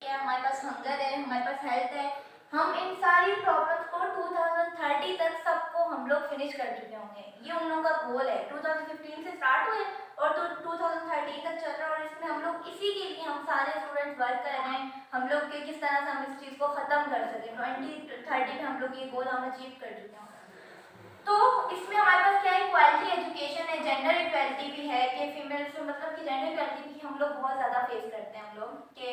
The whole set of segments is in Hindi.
हमारे पास हंगर है, हमारे पास हेल्थ है, हम इन सारी प्रॉब्लम्स को 2030 तक सबको हम लोग फिनिश कर चुके होंगे। ये उन लोगों का गोल है। 2015 से स्टार्ट हुए और तो 2030 तक चल रहा है और इसमें हम लोग इसी के लिए हम सारे स्टूडेंट्स वर्क कर रहे हैं। हम लोग के किस तरह से हम इस चीज़ को ख़त्म कर सकें। 2030 में हम लोग ये गोल हम अचीव कर चुके हैं। तो इसमें हमारे पास क्या है, क्वालिटी एजुकेशन है, जेंडर इक्वालिटी भी है कि फीमेल्स मतलब कि जेंडर इक्वालिटी भी हम लोग बहुत ज़्यादा फेस करते हैं। हम लोग कि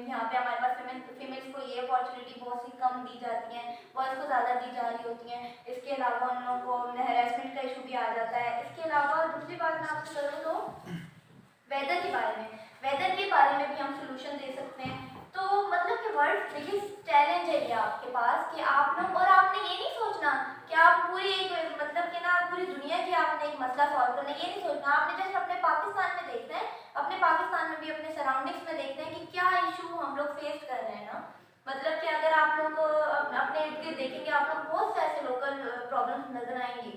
यहाँ पे हमारे पास फीमेल्स को ये अपॉर्चुनिटी बहुत सी कम दी जाती हैं, बॉयज़ को ज़्यादा दी जा रही होती हैं। इसके अलावा उन लोगों को हैरेसमेंट का इशू भी आ जाता है। इसके अलावा दूसरी बात मैं आपसे करूँ तो वेदर के बारे में भी हम सोल्यूशन दे सकते हैं। तो मतलब कि वर्ल्ड बिगेस्ट चैलेंज है ये आपके पास कि आप लोग, और आपने ये नहीं सोचना कि आप पूरी एक मतलब कि ना पूरी दुनिया की आपने एक मसला सॉल्व करना, ये नहीं सोचना। आपने जैसे अपने पाकिस्तान में देखते हैं, अपने पाकिस्तान में भी अपने सराउंडिंग्स में देखते हैं कि क्या इशू हम लोग फेस कर रहे हैं ना। मतलब कि अगर आप लोग अपने इर्द गिर्द देखेंगे, आप लोग बहुत से ऐसे लोकल प्रॉब्लम्स नजर आएंगी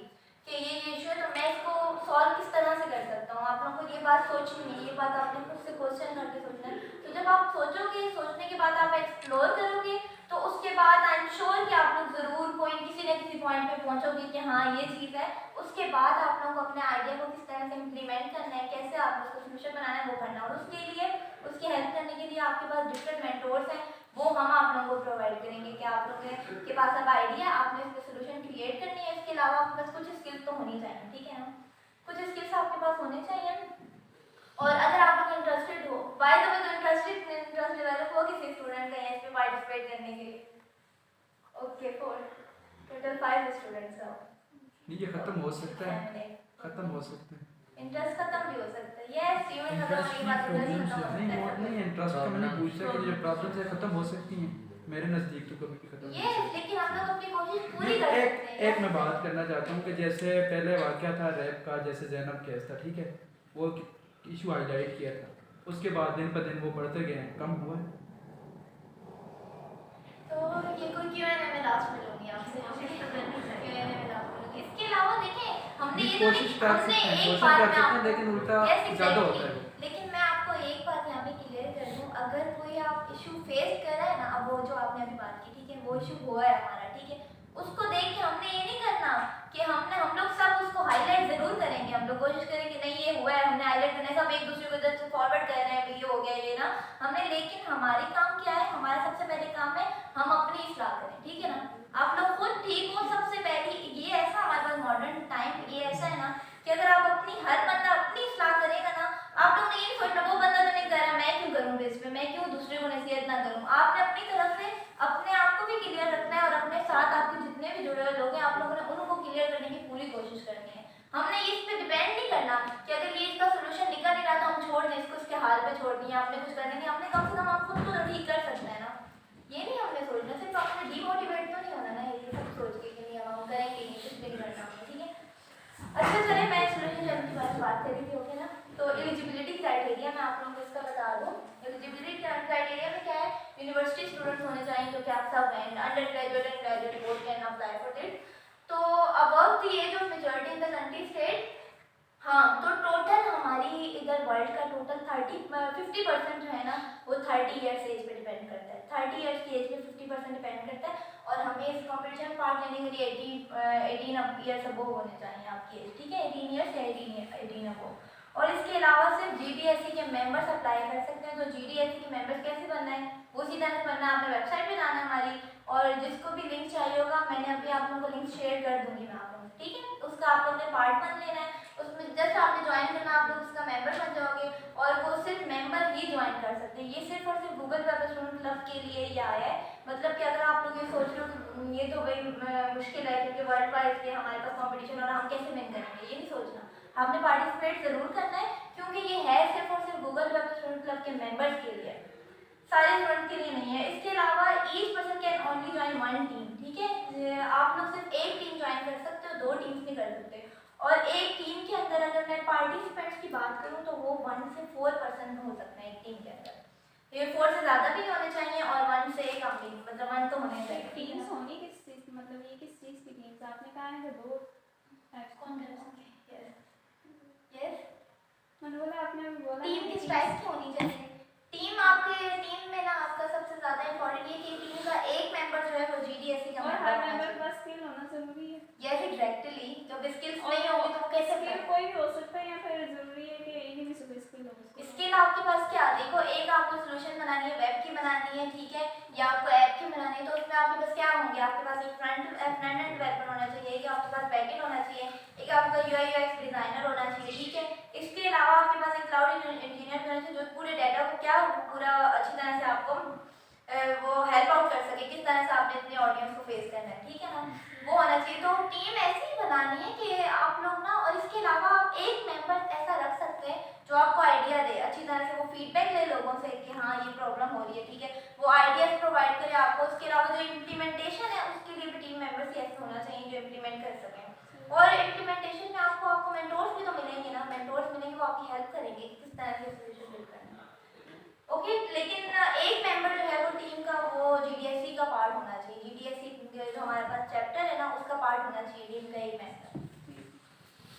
कि ये इशू है, तो मैं इसको सॉल्व किस तरह से कर सकता हूँ। आप लोगों को ये बात सोचनी है, ये बात आपने खुद से क्वेश्चन करके सोचना है। तो जब आप सोचोगे, सोचने के बाद आप एक्सप्लोर करोगे, तो उसके बाद आई एम श्योर कि आप लोग ज़रूर कोई किसी न किसी पॉइंट पे पहुँचोगे कि हाँ ये चीज़ है। उसके बाद आप लोगों को अपने आइडिया को किस तरह से इम्प्लीमेंट करना है, कैसे आप उसको सोल्यूशन बनाना है, वो करना है। और उसके लिए उसकी हेल्प करने के लिए आपके पास डिफरेंट मेंटोर्स हैं, वो हम आप लोगों को प्रोवाइड करेंगे कि आप लोगों के पास अब आइडिया, आपने इसका सोल्यूशन क्रिएट करनी है। इसके अलावा आपके पास कुछ स्किल्स तो होनी चाहिए, ठीक है ना, कुछ स्किल्स आपके पास होने चाहिए। और अगर आप लोग इंटरेस्टेड हो, बाय द वे तो इंटरेस्ट डेवलप हो किसी स्टूडेंट का इस पे पार्टिसिपेट करने के लिए? ओके, 4 टोटल 5 स्टूडेंट्स हो। नहीं, ये खत्म हो सकता है, खत्म हो सकता है। इंटरेस्ट खत्म भी हो सकता है। यस, इवन खत्म होने के बाद प्रॉब्लम्स इंटरेस्ट खत्म नहीं, हो वो सकता नहीं है। इंटरेस्ट का मैं नहीं पूछता कि जो प्रॉब्लम्स है खत्म हो सकती हैं। मेरे नज़दीक तो कभी खत्म नहीं हो सकती। लेकिन हम लोग अपनी कोशिश पूरी कर सकते हैं। एक मैं बात करना चाहता हूँ कि जैसे पहले वाक़या था रैप का, जैसे ज़ैनब केस था, ठीक है, वो इशू हाईलाइट किया था, उसके बाद दिन ब दिन वो बढ़ते गए हैं, कम हुआ है। तो ये कोई Q&A में लास्ट में लूँगी आपसे, Q&A में लास्ट में लूँगी। इसके अलावा देखें, हमने ये तो कोशिश कर हमने सकते हैं, एक कोशिश बात कर में सकते हैं, आपको, लेकिन उल्टा यस ज़्यादा होता एग्जैक्टली, है। लेकिन मैं आपको एक बात यहाँ पे क्लियर कर दूँ, अगर कोई आप इशू फेस कर रहा है ना, अब वो जो आपने अभी बात की, ठीक है, वो इशू हुआ है हमारा, ठीक है, उसको देख के हमने ये नहीं करना कि हम लोग सब उसको हाईलाइट जरूर करेंगे। हम लोग कोशिश करेंगे नहीं ये हुआ है, हमने हाईलाइट करना है, सब एक दूसरे को इधर से फॉरवर्ड कर रहे हैं, भी ये हो गया ये ना हमने। लेकिन हमारे काम क्या है, हमारा सबसे पहले काम है हम अपनी इस्लाह करें, ठीक है ना। आप लोग खुद ठीक हो सबसे पहले। ये ऐसा हमारे पास मॉडर्न टाइम ये ऐसा है ना कि अगर आप अपनी, हर बंदा अपनी इस्लाह करेगा ना, आप लोग ने ये नहीं सोचना वो बंदा तो नहीं कर रहा, मैं क्यों करूँ बेस पे, मैं क्यों दूसरे को नसीहत ना करूँ। आपने अपनी तरफ से अपने आप को भी क्लियर रखना है और अपने साथ आपके जितने भी जुड़े हुए लोग हैं, आप लोगों ने उनको क्लियर करने की पूरी कोशिश करनी है। हमने इस पे डिपेंड नहीं करना कि अगर ये इसका सोल्यूशन निकल नहीं रहा तो हम छोड़ दें इसको, इसके हाल पे छोड़ दिए, आपने कुछ करने नहीं, हमने कम से कम हम खुद को तो ठीक कर सकते हैं ना। ये नहीं हमने सोचना, सिर्फ आपने डीमोटिवेट तो नहीं होना ना ये सब सोच के कि नहीं अब हम करेंगे नहीं, कुछ भी नहीं करना हमने, ठीक है। अच्छा चले, मैं सोल्यूशन की बात कर रही थी, ओके ना। तो एलिजिबिलिटी क्राइटेरिया मैं आप लोगों को इसका बता दूँ। एलिजिबिलिटी क्राइटेरिया में क्या है, यूनिवर्सिटी स्टूडेंट्स होने चाहिए जो कि आप सब हैं, undergraduate and graduate both can apply for it. तो above the age of majority in the country state. हाँ, तो टोटल हमारी इधर वर्ल्ड का टोटल 50% जो है ना वो 30 ईयर्स एज पे डिपेंड करता है। 30 ईयर्स की एज पे 50% डिपेंड करता है। और हमें इस कॉम्पिटिशन में पार्ट लेने के लिए 18 ईयर्स अबव होने चाहिए आपकी एज, ठीक है, 18 ईयर्स या 18 अबव। और इसके अलावा सिर्फ GDSE के मेंबर्स अप्लाई कर सकते हैं। तो GDSE के मेंबर्स कैसे बनना है, वो उसी तरह से बनना है, आपने वेबसाइट पे जाना है हमारी, और जिसको भी लिंक चाहिए होगा मैंने अभी आप लोगों को लिंक शेयर कर दूंगी मैं आप लोगों को, ठीक है। उसका आप लोगों ने पार्ट बन लेना है, उसमें जस्ट आपने ज्वाइन करना, आप लोग उसका मेंबर बन जाओगे और वो सिर्फ मेंबर ही ज्वाइन कर सकते हैं। ये सिर्फ और सिर्फ गूगल वेब स्टूडेंट क्लब के लिए ही आया है। मतलब कि अगर आप लोग ये सोच रहे हो कि ये तो भाई मुश्किल है क्योंकि वर्ल्ड वाइड के हमारे पास कॉम्पिटिशन और हम कैसे विन करेंगे, ये नहीं सोचना, आपने पार्टिसिपेट जरूर करना है क्योंकि ये है सिर्फ और सिर्फ गूगल वेब स्टूडेंट क्लब के मेंबर्स के लिए, सारे स्टूडेंट के लिए नहीं है। इसके अलावा each person can only join 1 team, ठीक है, आप लोग सिर्फ एक टीम ज्वाइन कर सकते हो, 2 टीम्स नहीं कर सकते। और एक टीम के अंदर अगर मैं पार्टिसिपेंट्स की बात करूं तो वो 1 से 4 पर्सन हो सकते हैं एक टीम के अंदर। ये 4 से ज़्यादा भी नहीं होने चाहिए और 1 से कम भी, मतलब 1 तो होने चाहिए। टीम्स होंगी किस चीज़, मतलब ये किस चीज़ की टीम्स आपने कहा है कि 2 टाइप्स कौन कर सकते हैं? यस, मैंने बोला, आपने बोला टीम किस टाइप की होनी चाहिए? टीम आपके टीम में ना आपका सबसे ज़्यादा इम्पोर्टेंट ये कि टीम का एक मेंबर जो है वो GDSE का और member हर होना मेंबर चाहिए। का स्किल होना जरूरी है। यस एग्जैक्टली, जब स्किल्स और नहीं होंगी तो वो कैसे स्किल करें? कोई भी हो सकता है या फिर जरूरी है कि इन्हीं में से कोई स्किल हो उसके स्किल आपके पास क्या, देखो एक आपको सोल्यूशन बनानी है, वेब की बनानी है, ठीक है, या आपको ऐप की बनानी है, तो उसमें आपके पास क्या होंगे, आपके पास एक फ्रंट एंड डेवलपर होना चाहिए, एक आपके पास बैकएंड होना चाहिए, एक आपका UI UX डिजाइनर होना चाहिए, ठीक है। इसके अलावा आपके पास एक क्लाउड इंजीनियर होना चाहिए जो पूरे डाटा को क्या पूरा अच्छी तरह से आपको वो हेल्प आउट कर सके, किस तरह से आपने अपने ऑडियंस को फेस करना है, ठीक है ना, वो होना चाहिए। तो टीम ऐसी ही बनानी है कि आप लोग ना, और इसके अलावा आप एक मेंबर ऐसा रख सकते हैं जो आपको आइडिया दे अच्छी तरह से, वो फीडबैक ले लोगों से कि हाँ ये प्रॉब्लम हो रही है, ठीक है, वो आइडियाज प्रोवाइड करे आपको। उसके अलावा जो इम्प्लीमेंटेशन है उसके लिए भी टीम मेंबर्स ऐसे होना चाहिए जो इम्प्लीमेंट कर सकें। और इम्प्लीमेंटेशन में आपको मेंटोर्स भी तो मिलेंगे ना, मेंटोर्स मिलेंगे वो आपकी हेल्प करेंगे कि किस तरह से सोल्यूशन बिल्ड करना है। ओके, लेकिन एक मेंबर जो है वो टीम का वो GDSE का पार्ट होना चाहिए, GDSE जो हमारे पास चैप्टर है ना उसका पार्ट होना चाहिए टीम का एक मेंबर,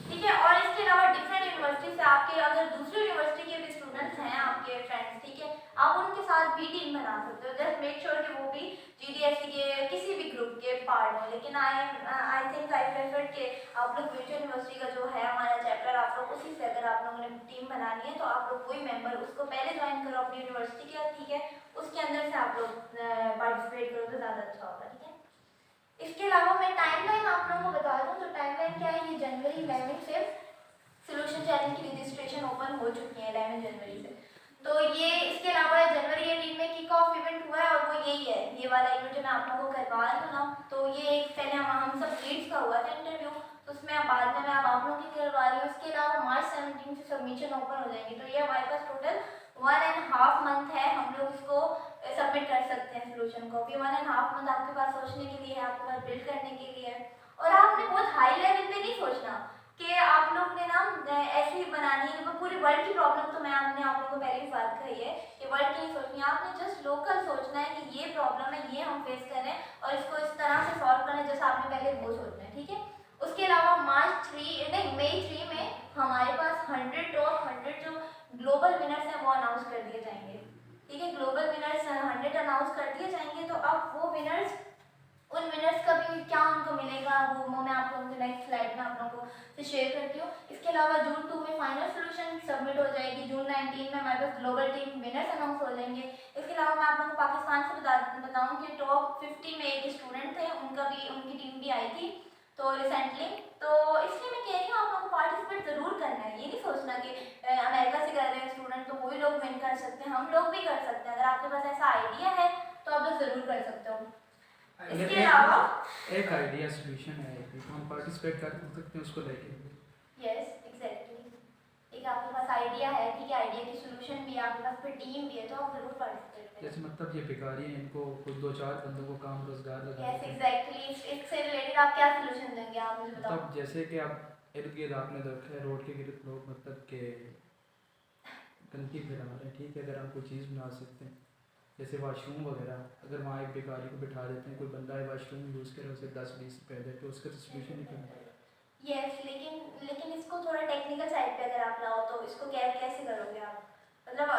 ठीक है। और इसके अलावा डिफरेंट यूनिवर्सिटी से आपके अगर दूसरी यूनिवर्सिटी के भी स्टूडेंट्स हैं आपके फ्रेंड्स, ठीक है, आप उनके साथ भी टीम बना सकते हो, जस्ट मेक श्योर कि वो भी GDSE के किसी भी ग्रुप के पार्ट हो। लेकिन आई थिंक आई प्रेफर कि आप लोग म्यूचुअल यूनिवर्सिटी का जो है हमारा चैप्टर, आप लोग उसी से अगर आप लोगों ने टीम बनानी है तो आप लोग कोई मेंबर उसको पहले ज्वाइन करो अपनी यूनिवर्सिटी के, ठीक है, उसके अंदर से आप लोग पार्टिसिपेट करो तो ज़्यादा अच्छा होगा, ठीक है। इसके अलावा मैं टाइमलाइन आप लोगों को बता दूं, तो टाइमलाइन क्या है, ये जनवरी 11 से सोल्यूशन चैलेंज की रजिस्ट्रेशन ओपन हो चुकी है 11 जनवरी से। तो ये इसके अलावा जनवरी 18 में किक ऑफ इवेंट हुआ है और वो यही है, ये वाला इवेंट जो मैं आप लोगों को करवा रही हूँ ना, तो ये एक पहले हम सब लीड्स का हुआ था इंटरव्यू, तो उसमें अब बाद में मैं आप लोगों की करवा रही हूँ। इसके अलावा मार्च 17 से सबमिशन ओपन हो जाएंगी, तो ये हमारे पास टोटल 1.5 मंथ है, हम लोग इसको सबमिट कर सकते हैं सोल्यूशन को। अभी 1.5 मंथ आपके पास सोचने के लिए है, आपके पास बिल्ड करने के लिए है। और आपने बहुत हाई लेवल पे नहीं सोचना कि आप लोग ने ना ऐसी बनानी है, तो पूरी वर्ल्ड की प्रॉब्लम तो मैंने आप लोगों को पहले भी बात कही है कि वर्ल्ड की नहीं सोचनी है, आपने जस्ट लोकल सोचना है कि ये प्रॉब्लम है, ये हम फेस कर रहे हैं और इसको इस तरह से सॉल्व करना है जैसा आपने पहले वो सोचना है, ठीक है। उसके अलावा मई 3 में हमारे पास 100 टॉप 100 जो ग्लोबल विनर्स हैं वो अनाउंस कर दिए जाएंगे, ठीक है, ग्लोबल विनर्स 100 अनाउंस कर दिए जाएंगे। तो अब वो विनर्स, उन विनर्स का भी क्या उनको मिलेगा वो मैं आप लोगों को नेक्स्ट स्लाइड में आप लोगों को से शेयर करती हूँ। इसके अलावा जून 2 में फाइनल सोल्यूशन सबमिट हो जाएगी, जून 19 में हमारे पास ग्लोबल टीम विनर्स अनाउंस हो जाएंगे। इसके अलावा मैं आप लोगों को पाकिस्तान से बताऊँ कि टॉप 50 में एक स्टूडेंट थे, उनकी टीम भी आई थी तो रिसेंटली, तो इसलिए मैं कह रही हूँ आप लोगों को पार्टिसिपेट ज़रूर करना है, ये नहीं सोचना कि अमेरिका से कर रहे हैं स्टूडेंट तो वही लोग विन कर सकते हैं, हम लोग भी कर सकते हैं। अगर आपके पास ऐसा आइडिया है तो आप लोग ज़रूर कर सकते हो। इसके अलावा एक आइडिया सोल्यूशन है, हम पार्टिसिपेट कर सकते हैं उसको लेके। यस एग्जैक्टली, एक आपके पास आइडिया है, ठीक है, आइडिया की सोल्यूशन भी है आपके पास, फिर टीम भी है, तो आप जरूर पार्टिसिपेट करें। जैसे मतलब ये भिखारी हैं, इनको कुछ 2-4 बंदों को काम रोजगार लगा। यस एग्जैक्टली, इससे रिलेटेड आप क्या सोल्यूशन देंगे, आप मुझे बताओ। मतलब जैसे कि आप इर्द गिर्द आपने देखा है रोड के गिर्द लोग मतलब के गंदगी फैला रहे हैं, ठीक है, अगर हम कोई चीज़ बना सकते हैं जैसे वाशरूम वगैरह, अगर वहाँ एक भिखारी को बिठा देते हैं, कोई बंदा है वाशरूम यूज़ करे उसे 10-20 रुपये दे, तो उसका सोल्यूशन निकलता है। यस, लेकिन इसको थोड़ा टेक्निकल साइड पे अगर आप लाओ तो इसको कैसे करोगे आप, मतलब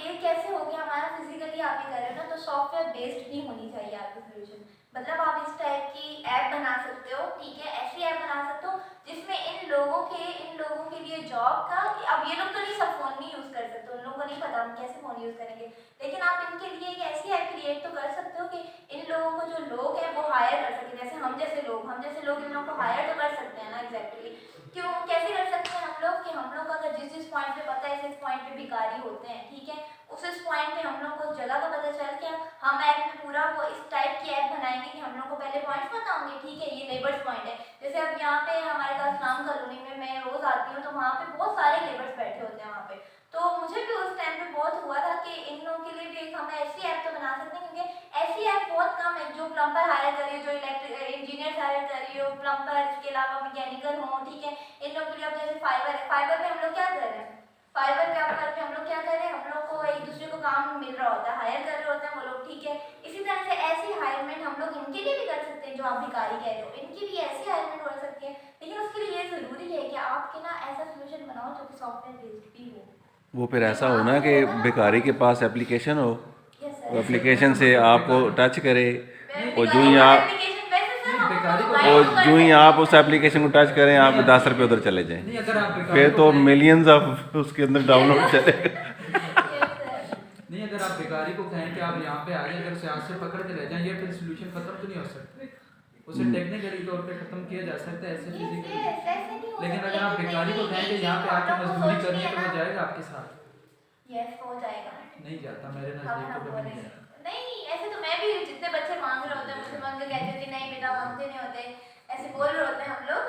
ये कैसे हो गया हमारा फिजिकली आप ही कर रहे हो ना, तो सॉफ्टवेयर बेस्ड भी होनी चाहिए आपकी सोल्यूशन। मतलब आप इस टाइप की ऐप बना सकते हो, ठीक है, ऐसी ऐप बना सकते हो जिसमें इन लोगों के लिए जॉब का, अब ये लोग तो नहीं सब फ़ोन नहीं यूज़ कर सकते, उन लोगों को नहीं पता हम कैसे फ़ोन यूज़ करेंगे, लेकिन आप इनके लिए एक ऐसी ऐप क्रिएट तो कर सकते हो कि इन लोगों को जो लोग हैं वो हायर कर सकें, जैसे हम जैसे लोग इन लोगों को हायर तो कर सकते हैं ना। एग्जैक्टली, क्यों कैसे कर सकते हैं हम लोग कि हम लोग अगर जिस पॉइंट पे पता है इस पॉइंट पे भिखारी होते हैं, ठीक है, उस पॉइंट पे हम लोग को जगह का पता चल के हम ऐप में पूरा वो इस टाइप की ऐप बनाएंगे कि हम लोग को पहले पॉइंट्स पता होंगे, ठीक है, ये लेबर्स पॉइंट है, जैसे अब यहाँ पे हमारे पास इस्लाम कॉलोनी में मैं रोज़ आती हूँ तो वहाँ पे बहुत सारे लेबर्स बैठे होते हैं वहाँ पे, तो मुझे भी उस टाइम पे बहुत हुआ था कि इन लोगों के लिए भी एक हम ऐसी ऐप तो बना सकते हैं, क्योंकि ऐसी ऐप बहुत कम है जो प्लम्बर हायर करिए, जो इलेक्ट्रिक इंजीनियर हायर करिए हो, प्लम्बर, इसके अलावा मैकेनिकल हो, ठीक है, इन लोगों के लिए। अब जैसे फाइबर पे हम लोग क्या कर रहे हैं, फाइबर पे हम लोग क्या कर रहे हैं, हम लोग को एक दूसरे को काम मिल रहा होता है, हायर कर रहे होते हैं वो लोग, ठीक है। इसी तरह से ऐसी हायरमेंट हम लोग इनके लिए भी कर सकते हैं, जो आप भिखारी कह रहे हो, इनकी भी ऐसी हायरमेंट हो सकती है, लेकिन उसके लिए ये ज़रूरी है कि आपके ना ऐसा सोल्यूशन बनाओ जो कि सॉफ्टवेयर बेस्ड भी हो। वो फिर ऐसा हो ना कि भिखारी के पास एप्लीकेशन हो यस सर, सर। एप्लीकेशन से आपको टच करे और जो बेकारी ही का आप application वैसे सर हम बेकारी को- मोबाइल और को जो ही करते आप हैं। उस एप्लीकेशन को टच करें आपके 10 रुपये उधर चले जाएं। नहीं अगर आप बेकारी फिर को तो कहें- मिलियंस ऑफ उसके अंदर डाउनलोड चले। Yes, sir। नहीं अगर आप बेकारी को कहें कि आप यहाँ पे आ जाए, अगर सियासत से पकड़ के ले जाएं, ये फिर सोल्यूशन खत्म तो नहीं हो सकता। उसे टेक्निकली तौर पे खत्म किया जा सकता है, ऐसे Yes, फिजिकली। yes, ऐसे नहीं हो लेकिन सकता, अगर आप लेकिन बेकारी को नहीं, कहें कि ये यहाँ पे आके हम लोग को मजदूरी सोचते करनी है हैं तो वो ना। जाएगा आपके साथ? Yes, हो जाएगा। नहीं जाता, मेरे हम नज़दीक तो हम कभी बोले नहीं जाता। नहीं, ऐसे तो मैं भी जितने बच्चे मांग रहे होते हैं मुझसे मांग के कहते थे नहीं बेटा मांगते नहीं होते, ऐसे बोल रहे होते हैं हम लोग।